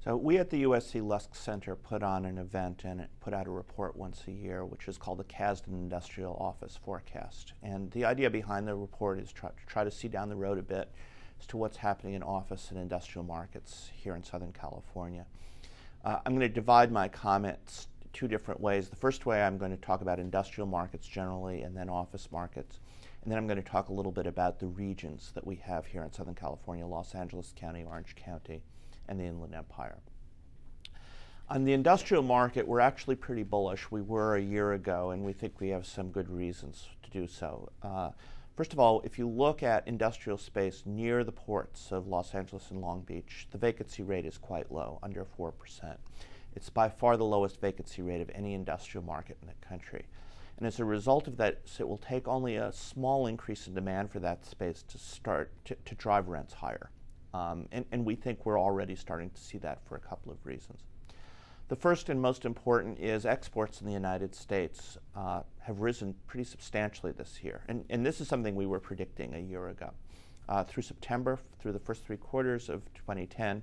So we at the USC Lusk Center put on an event and it put out a report once a year, which is called the Kasdan Industrial Office Forecast. And the idea behind the report is try to see down the road a bit as to what's happening in office and industrial markets here in Southern California. I'm going to divide my comments two different ways. The first way, I'm going to talk about industrial markets generally and then office markets. And then I'm going to talk a little bit about the regions that we have here in Southern California: Los Angeles County, Orange County, and the Inland Empire. On the industrial market, we're actually pretty bullish. We were a year ago, and we think we have some good reasons to do so. First of all, if you look at industrial space near the ports of Los Angeles and Long Beach, the vacancy rate is quite low, under 4%. It's by far the lowest vacancy rate of any industrial market in the country. And as a result of that, it will take only a small increase in demand for that space to start to drive rents higher. And we think we're already starting to see that for a couple of reasons. The first and most important is exports in the United States have risen pretty substantially this year. And this is something we were predicting a year ago. Through September, through the first 3 quarters of 2010,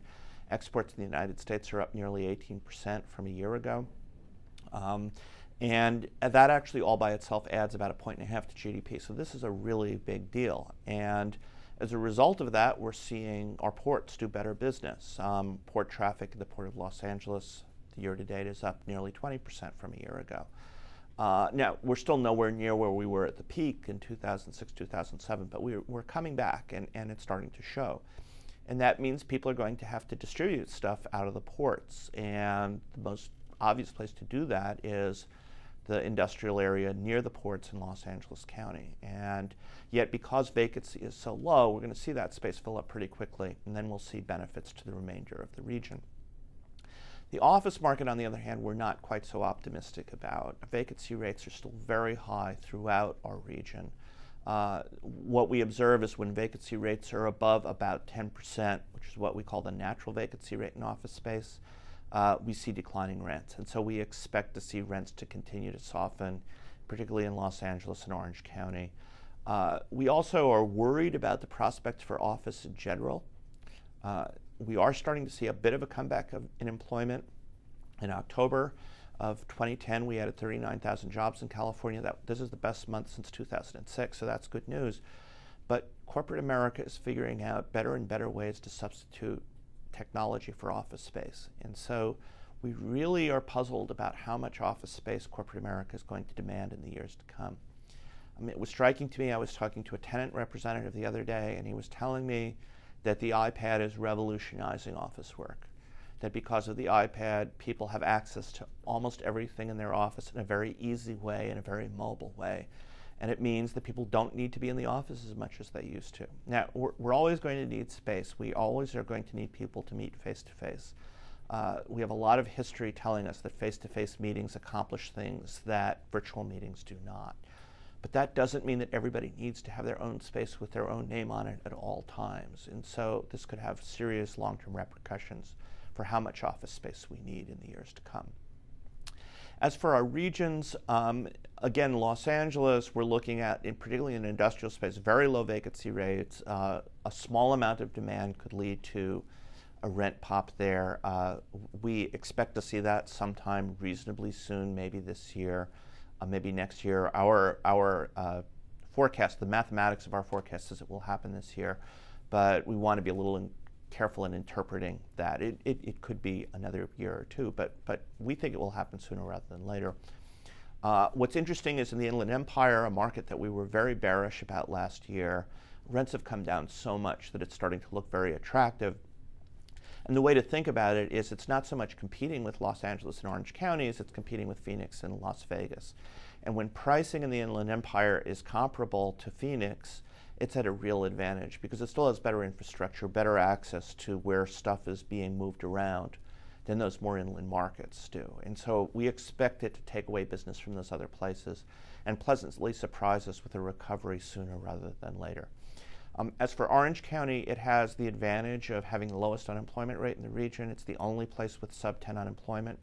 exports in the United States are up nearly 18% from a year ago. And that actually all by itself adds about 1.5 points to GDP. So this is a really big deal. And as a result of that, we're seeing our ports do better business. Port traffic at the Port of Los Angeles, the year to date, is up nearly 20% from a year ago. Now, we're still nowhere near where we were at the peak in 2006, 2007, but we're coming back, and it's starting to show. And that means people are going to have to distribute stuff out of the ports. And the most obvious place to do that is the industrial area near the ports in Los Angeles County. And yet, because vacancy is so low, we're going to see that space fill up pretty quickly, and then we'll see benefits to the remainder of the region. The office market, on the other hand, we're not quite so optimistic about. Vacancy rates are still very high throughout our region. What we observe is when vacancy rates are above about 10%, which is what we call the natural vacancy rate in office space, we see declining rents. And so we expect to see rents to continue to soften, particularly in Los Angeles and Orange County. We also are worried about the prospects for office in general. We are starting to see a bit of a comeback in employment. In October of 2010, we added 39,000 jobs in California. This is the best month since 2006, so that's good news. But corporate America is figuring out better and better ways to substitute technology for office space. And so we really are puzzled about how much office space corporate America is going to demand in the years to come. I mean, it was striking to me. I was talking to a tenant representative the other day, and he was telling me that the iPad is revolutionizing office work. That because of the iPad, people have access to almost everything in their office in a very easy way, in a very mobile way. And it means that people don't need to be in the office as much as they used to. Now, we're always going to need space. We always are going to need people to meet face-to-face. We have a lot of history telling us that face-to-face meetings accomplish things that virtual meetings do not. But that doesn't mean that everybody needs to have their own space with their own name on it at all times. And so this could have serious long-term repercussions for how much office space we need in the years to come. As for our regions, again, Los Angeles, we're looking at, particularly in industrial space, very low vacancy rates. A small amount of demand could lead to a rent pop there. We expect to see that sometime reasonably soon, maybe this year, maybe next year. Our forecast, the mathematics of our forecast says it will happen this year, but we want to be a little careful in interpreting that. It could be another year or two, but we think it will happen sooner rather than later. What's interesting is in the Inland Empire, a market that we were very bearish about last year, rents have come down so much that it's starting to look very attractive. And the way to think about it is it's not so much competing with Los Angeles and Orange counties, it's competing with Phoenix and Las Vegas. And when pricing in the Inland Empire is comparable to Phoenix, it's at a real advantage because it still has better infrastructure, better access to where stuff is being moved around than those more inland markets do. And so we expect it to take away business from those other places and pleasantly surprise us with a recovery sooner rather than later. As for Orange County, it has the advantage of having the lowest unemployment rate in the region. It's the only place with sub-10 unemployment.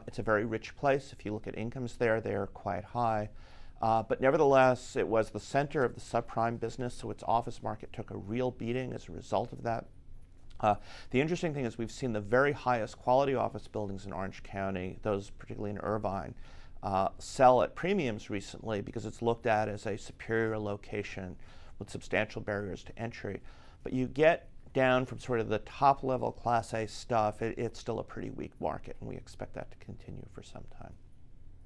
It's a very rich place. If you look at incomes there, they're quite high. But nevertheless, it was the center of the subprime business, so its office market took a real beating as a result of that. The interesting thing is we've seen the very highest quality office buildings in Orange County, those particularly in Irvine, sell at premiums recently because it's looked at as a superior location with substantial barriers to entry. But you get down from sort of the top level Class A stuff, it's still a pretty weak market, and we expect that to continue for some time.